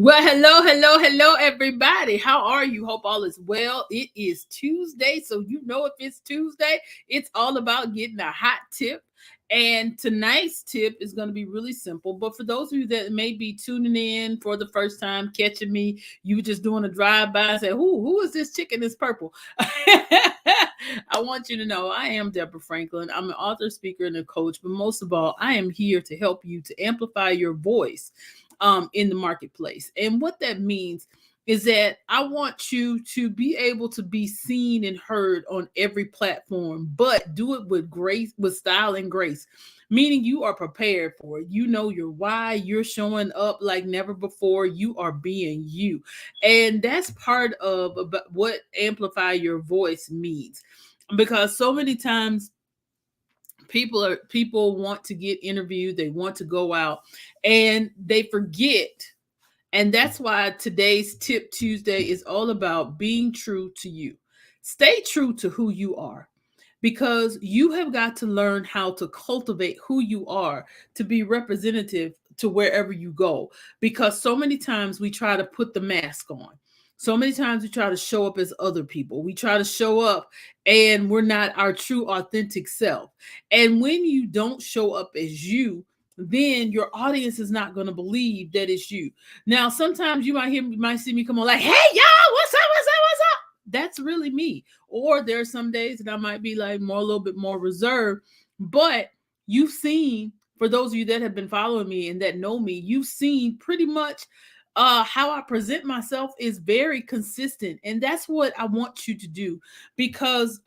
Well, hello, everybody. How are you? Hope all is well. It is Tuesday, so you know if it's Tuesday, it's all about getting a hot tip. And tonight's tip is going to be really simple. But for those of you that may be tuning in for the first time, catching me, you just doing a drive by and say, who is this chicken that's purple? I want you to know I am Deborah Franklin. I'm an author, speaker, and a coach. But most of all, I am here to help you to amplify your voice in the marketplace. And what that means is that I want you to be able to be seen and heard on every platform, but do it with grace, with style and grace. Meaning you are prepared for it. You know your why. You're showing up like never before. You are being you. And that's part of what amplify your voice means. Because so many times people want to get interviewed, they want to go out, and they forget. And that's why today's tip Tuesday is all about being true to you. Stay true to who you are, because you have got to learn how to cultivate who you are to be representative to wherever you go. Because so many times we try to put the mask on. So many times we try to show up as other people. We try to show up and we're not our true, authentic self. And when you don't show up as you, then your audience is not going to believe that it's you. Now, sometimes you might see me come on like, "Hey, y'all, what's up? That's really me." Or there are some days that I might be like a little bit more reserved. But you've seen, for those of you that have been following me and that know me, you've seen pretty much how I present myself is very consistent. And that's what I want you to do. Because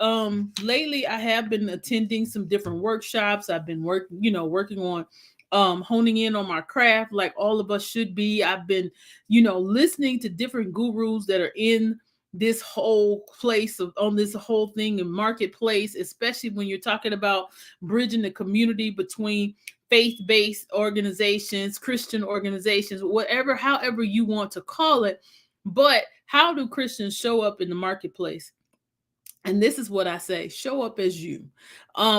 lately I have been attending some different workshops. I've been working on honing in on my craft, like all of us should be. I've been, listening to different gurus that are in this whole place of on this whole thing in marketplace, especially when you're talking about bridging the community between faith-based organizations, Christian organizations, whatever, however you want to call it. But how do Christians show up in the marketplace? And this is what I say: show up as you.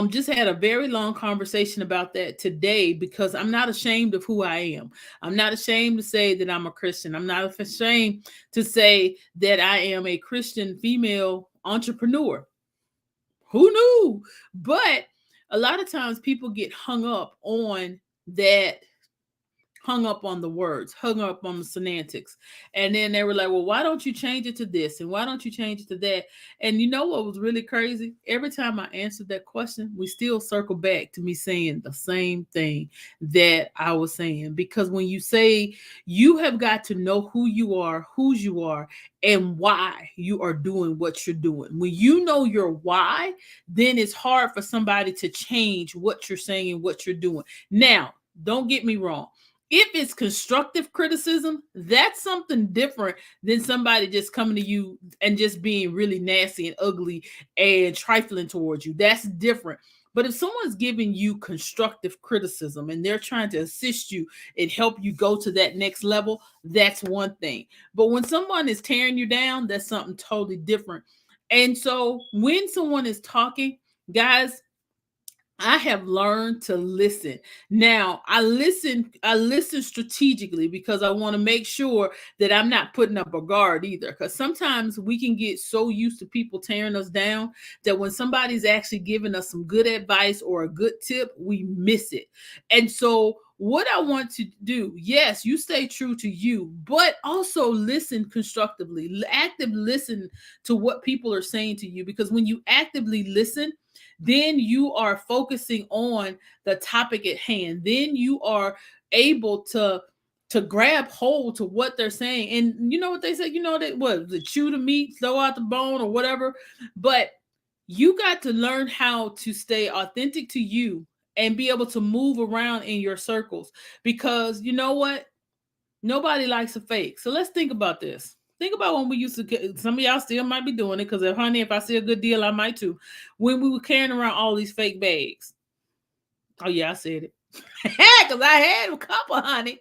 Just had a very long conversation about that today, because I'm not ashamed of who I am. I'm not ashamed to say that I'm a Christian. I'm not ashamed to say that I am a Christian female entrepreneur. Who knew? But a lot of times people get hung up on the words, hung up on the semantics. And then they were like, well, why don't you change it to this? And why don't you change it to that? And you know what was really crazy? Every time I answered that question, we still circle back to me saying the same thing that I was saying. Because when you say you have got to know who you are, whose you are, and why you are doing what you're doing. When you know your why, then it's hard for somebody to change what you're saying and what you're doing. Now, don't get me wrong. If it's constructive criticism, that's something different than somebody just coming to you and just being really nasty and ugly and trifling towards you. That's different. But if someone's giving you constructive criticism and they're trying to assist you and help you go to that next level, that's one thing. But when someone is tearing you down, that's something totally different. And so when someone is talking, guys, I have learned to listen. Now, I listen strategically, because I want to make sure that I'm not putting up a guard either. Because sometimes we can get so used to people tearing us down that when somebody's actually giving us some good advice or a good tip, we miss it. And so what I want to do, yes, you stay true to you, but also listen constructively. Active listen to what people are saying to you, because when you actively listen, then you are focusing on the topic at hand. Then you are able to grab hold to what they're saying. And you know what they say, that what the chew the meat, throw out the bone, or whatever. But you got to learn how to stay authentic to you and be able to move around in your circles, because you know what? Nobody likes a fake. So let's think about this. Think about when we used to get, some of y'all still might be doing it, because if I see a good deal, I might too. When we were carrying around all these fake bags. Oh yeah, I said it. Because I had a couple, honey.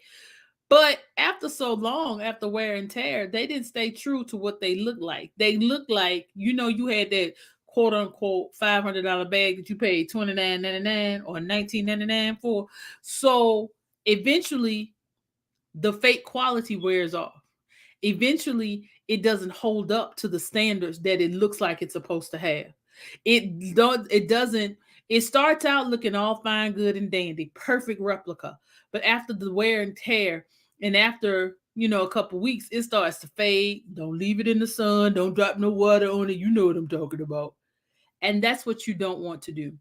But after so long, after wear and tear, they didn't stay true to what they looked like. They looked like, you had that quote unquote $500 bag that you paid $29.99 or $19.99 for. So eventually the fake quality wears off. Eventually, it doesn't hold up to the standards that it looks like it's supposed to have. It doesn't. It starts out looking all fine, good, and dandy, perfect replica. But after the wear and tear, and after a couple weeks, it starts to fade. Don't leave it in the sun. Don't drop no water on it. You know what I'm talking about. And that's what you don't want to do.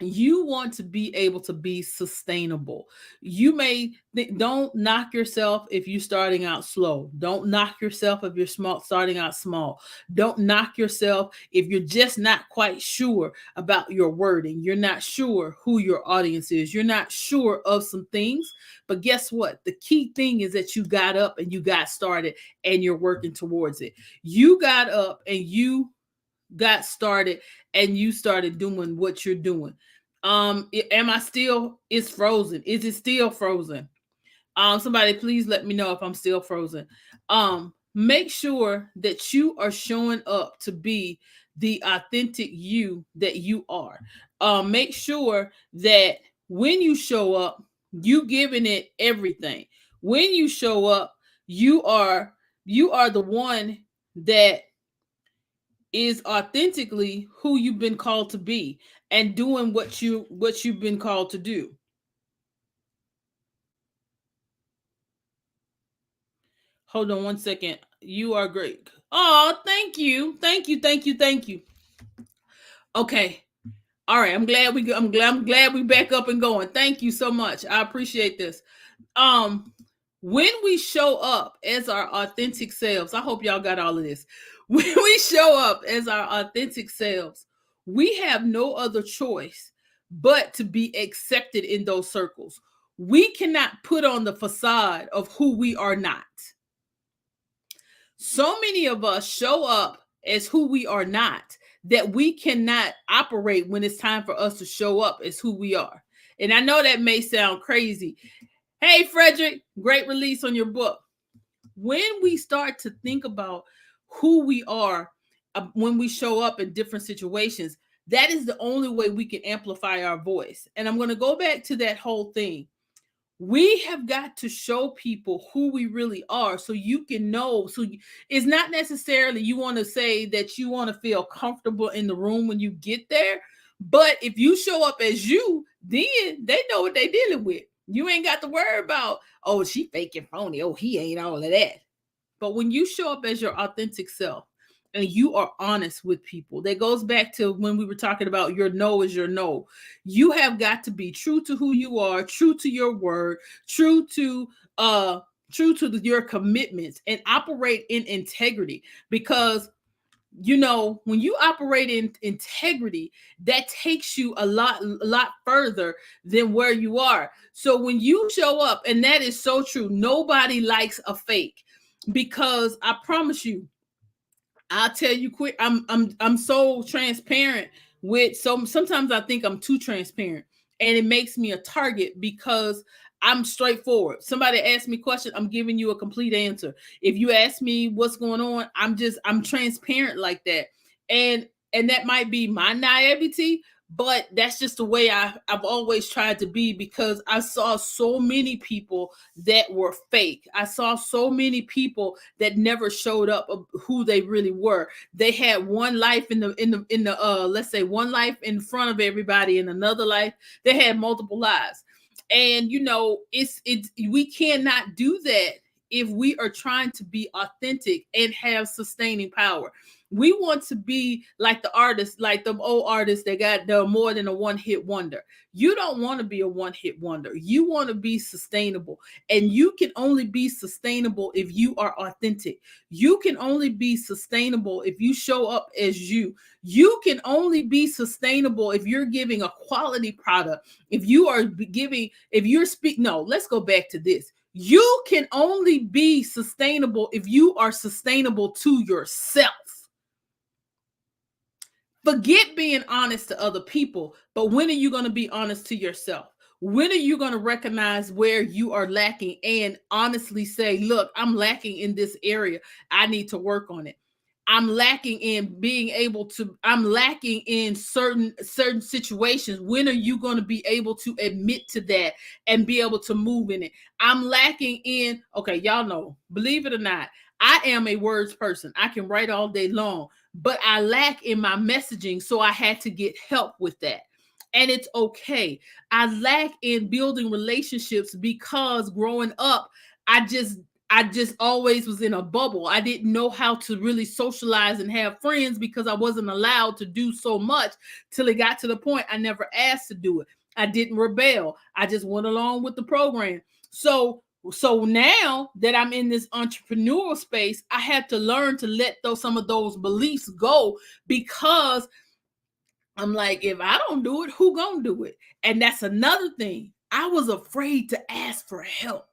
You want to be able to be sustainable. Don't knock yourself if you're starting out slow. Don't knock yourself if you're starting out small. Don't knock yourself if you're just not quite sure about your wording. You're not sure who your audience is. You're not sure of some things. But guess what? The key thing is that you got up and you got started and you're working towards it. You got up and you got started and you started doing what you're doing. Am I still? It's frozen. Is it still frozen? Somebody please let me know if I'm still frozen. Make sure that you are showing up to be the authentic you that you are. Make sure that when you show up, you giving it everything. When you show up, you are the one that is authentically who you've been called to be and doing what you've been called to do. Hold on one second. You are great. Oh, thank you. Thank you. Thank you. Thank you. Okay. All right. I'm glad we back up and going. Thank you so much. I appreciate this. When we show up as our authentic selves, I hope y'all got all of this. When we show up as our authentic selves, we have no other choice but to be accepted in those circles. We cannot put on the facade of who we are not. So many of us show up as who we are not that we cannot operate when it's time for us to show up as who we are. And I know that may sound crazy. Hey, Frederick, great release on your book. When we start to think about who we are when we show up in different situations, that is the only way we can amplify our voice. And I'm going to go back to that whole thing. We have got to show people who we really are so you can know. So it's not necessarily you want to say that you want to feel comfortable in the room when you get there. But if you show up as you, then they know what they're dealing with. You ain't got to worry about, oh, she fake and phony. Oh, he ain't all of that. But when you show up as your authentic self and you are honest with people, that goes back to when we were talking about your no is your no. You have got to be true to who you are, true to your word, true to your commitments, and operate in integrity. Because when you operate in integrity, that takes you a lot further than where you are. So when you show up, and that is so true, nobody likes a fake, because I promise you, I'll tell you quick, I'm so transparent with, so sometimes I think I'm too transparent, and it makes me a target because I'm straightforward. Somebody asks me a question, I'm giving you a complete answer. If you ask me what's going on, I'm transparent like that. And that might be my naivety, but that's just the way I've always tried to be, because I saw so many people that were fake. I saw so many people that never showed up of who they really were. They had one life in the let's say one life in front of everybody, and another life they had multiple lives. And we cannot do that if we are trying to be authentic and have sustaining power. We want to be like the artists, like the old artists that got the more than a one-hit wonder. You don't want to be a one-hit wonder. You want to be sustainable. And you can only be sustainable if you are authentic. You can only be sustainable if you show up as you. You can only be sustainable if you're giving a quality product. If you're speaking, no, let's go back to this. You can only be sustainable if you are sustainable to yourself. Forget being honest to other people, but when are you going to be honest to yourself? When are you going to recognize where you are lacking and honestly say, look, I'm lacking in this area. I need to work on it. I'm lacking in being able to, I'm lacking in certain situations. When are you going to be able to admit to that and be able to move in it? I'm lacking in, okay, y'all know, believe it or not, I am a words person. I can write all day long, but I lack in my messaging, so I had to get help with that. And it's okay. I lack in building relationships because growing up, I just I just always was in a bubble. I didn't know how to really socialize and have friends because I wasn't allowed to do so much till it got to the point I never asked to do it. I didn't rebel. I just went along with the program. So now that I'm in this entrepreneurial space, I had to learn to let some of those beliefs go, because I'm like, if I don't do it, who gonna do it? And that's another thing. I was afraid to ask for help.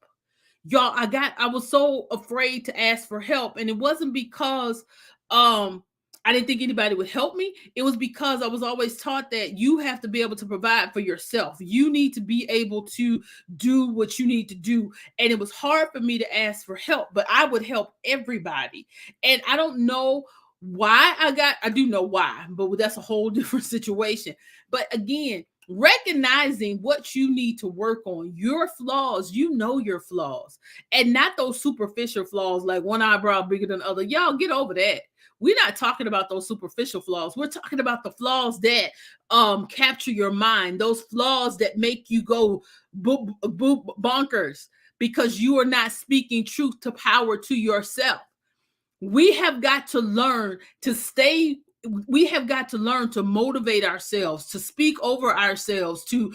Y'all, I was so afraid to ask for help. And it wasn't because I didn't think anybody would help me. It was because I was always taught that you have to be able to provide for yourself. You need to be able to do what you need to do. And it was hard for me to ask for help, but I would help everybody. And I don't know why I do know why, but that's a whole different situation. But again, recognizing what you need to work on, your flaws, your flaws, and not those superficial flaws like one eyebrow bigger than the other. Y'all get over that. We're not talking about those superficial flaws. We're talking about the flaws that capture your mind, those flaws that make you go bonkers because you are not speaking truth to power to yourself. We have got to learn to stay, we have got to learn to motivate ourselves, to speak over ourselves, to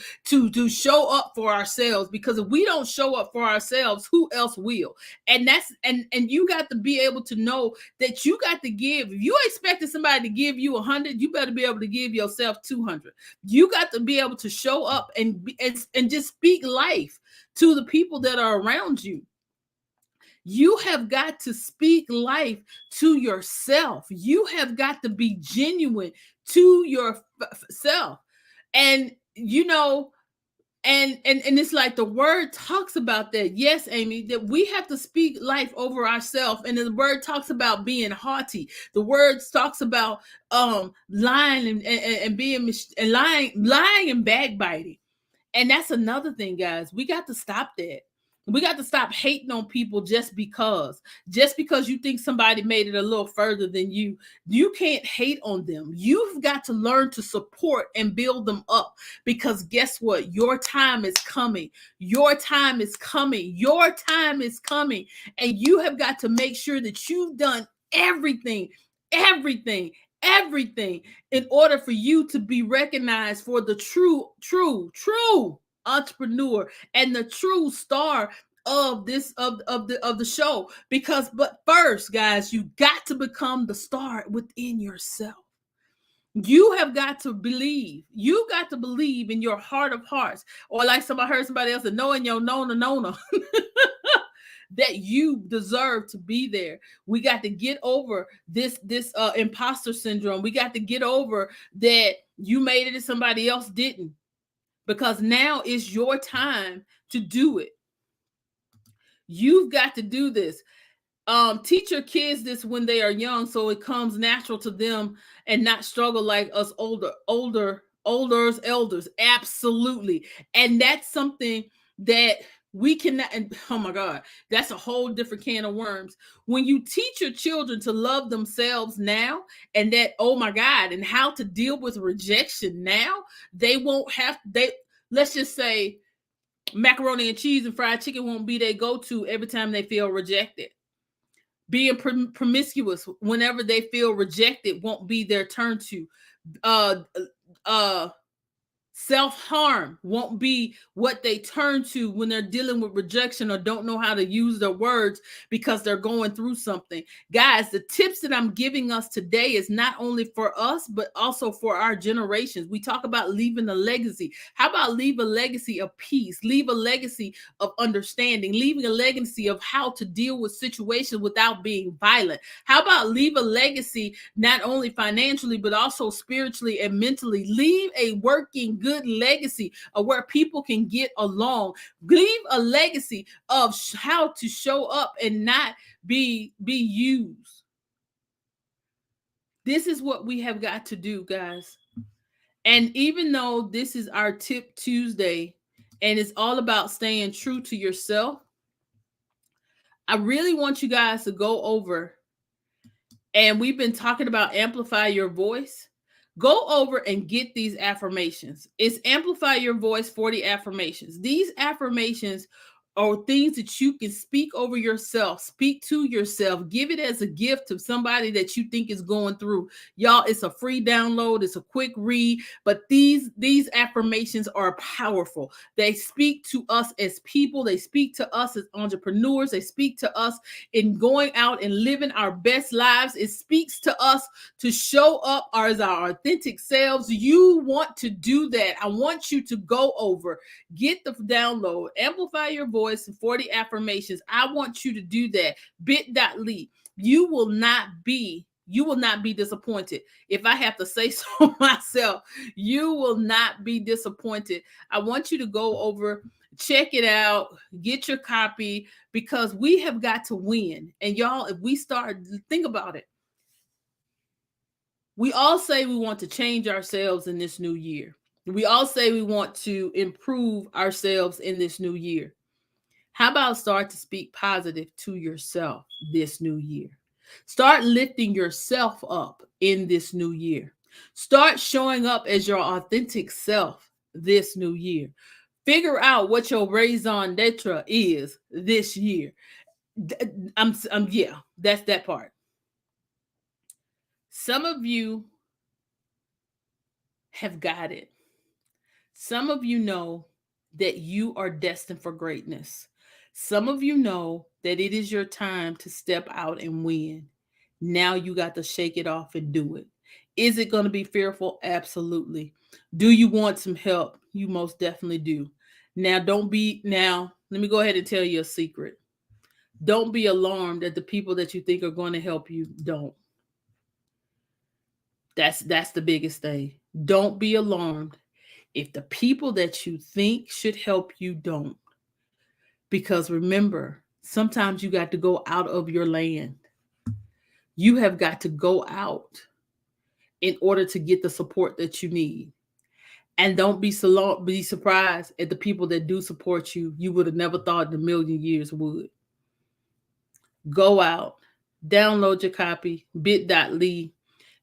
show up for ourselves, because if we don't show up for ourselves, who else will? And that's and you got to be able to know that you got to give. If you expected somebody to give you 100, you better be able to give yourself 200. You got to be able to show up and just speak life to the people that are around you. You have got to speak life to yourself. You have got to be genuine to yourself. And and it's like the word talks about that. Yes, Amy, that we have to speak life over ourselves. And the word talks about being haughty. The word talks about lying and being and lying and backbiting. And that's another thing, guys. We got to stop that. We got to stop hating on people just because you think somebody made it a little further than you. You can't hate on them. You've got to learn to support and build them up, because guess what? Your time is coming. Your time is coming. Your time is coming. And you have got to make sure that you've done everything in order for you to be recognized for the true entrepreneur and the true star of the show. But first, guys, you got to become the star within yourself. You have got to believe. You got to believe in your heart of hearts, or like somebody heard somebody else, know in your nona that you deserve to be there. We got to get over this imposter syndrome. We got to get over that you made it and somebody else didn't, because now is your time to do it. You've got to do this. Teach your kids this when they are young, so it comes natural to them and not struggle like us elders. Absolutely. And that's something that we cannot, and oh my God, that's a whole different can of worms. When you teach your children to love themselves now, and that, oh my God, and how to deal with rejection now, they won't have, let's just say macaroni and cheese and fried chicken won't be their go-to every time they feel rejected. Being promiscuous whenever they feel rejected won't be their turn to. Self-harm won't be what they turn to when they're dealing with rejection or don't know how to use their words because they're going through something. Guys, the tips that I'm giving us today is not only for us, but also for our generations. We talk about leaving a legacy. How about leave a legacy of peace? Leave a legacy of understanding, leaving a legacy of how to deal with situations without being violent. How about leave a legacy not only financially, but also spiritually and mentally? Leave a working good legacy of where people can get along. Leave a legacy of how to show up and not be used. This is what we have got to do, guys. And even though this is our Tip Tuesday and it's all about staying true to yourself, I really want you guys to go over, and we've been talking about amplify your voice. Go over and get these affirmations. It's Amplify Your Voice 40 affirmations. These affirmations are things that you can speak over yourself, speak to yourself, give it as a gift to somebody that you think is going through. Y'all, it's a free download, it's a quick read, but these affirmations are powerful. They speak to us as people, they speak to us as entrepreneurs, they speak to us in going out and living our best lives. It speaks to us to show up as our authentic selves. You want to do that. I want you to go over, get the download, Amplify Your Voice, 40 affirmations. I want you to do that. Bit.ly. You will not be disappointed. If I have to say so myself, you will not be disappointed. I want you to go over, check it out, get your copy, because we have got to win. And y'all, if we start, think about it. We all say we want to change ourselves in this new year. We all say we want to improve ourselves in this new year. How about start to speak positive to yourself this new year? Start lifting yourself up in this new year. Start showing up as your authentic self this new year. Figure out what your raison d'etre is this year. Yeah, that's that part. Some of you have got it. Some of you know that you are destined for greatness. Some of you know that it is your time to step out and win. Now you got to shake it off and do it. Is it going to be fearful? Absolutely. Do you want some help? You most definitely do. Now, let me go ahead and tell you a secret. Don't be alarmed that the people that you think are going to help you don't. That's the biggest thing. Don't be alarmed if the people that you think should help you don't. Because remember, sometimes you got to go out of your land. You have got to go out in order to get the support that you need. And don't be surprised at the people that do support you. You would have never thought in a million years would. Go out, download your copy, bit.ly,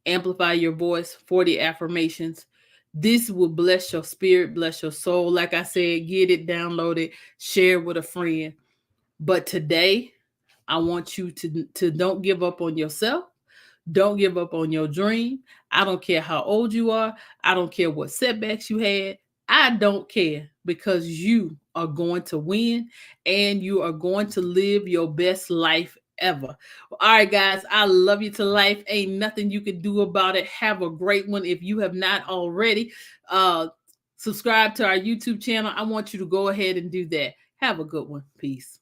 Amplify Your Voice, 40 affirmations. This will bless your spirit, bless your soul. Like I said, get it, download it, share with a friend. But today, I want you to don't give up on yourself. Don't give up on your dream. I don't care how old you are. I don't care what setbacks you had. I don't care, because you are going to win and you are going to live your best life ever. All right, guys, I love you to life. Ain't nothing you can do about it. Have a great one. If you have not already, subscribe to our YouTube channel. I want you to go ahead and do that. Have a good one. Peace.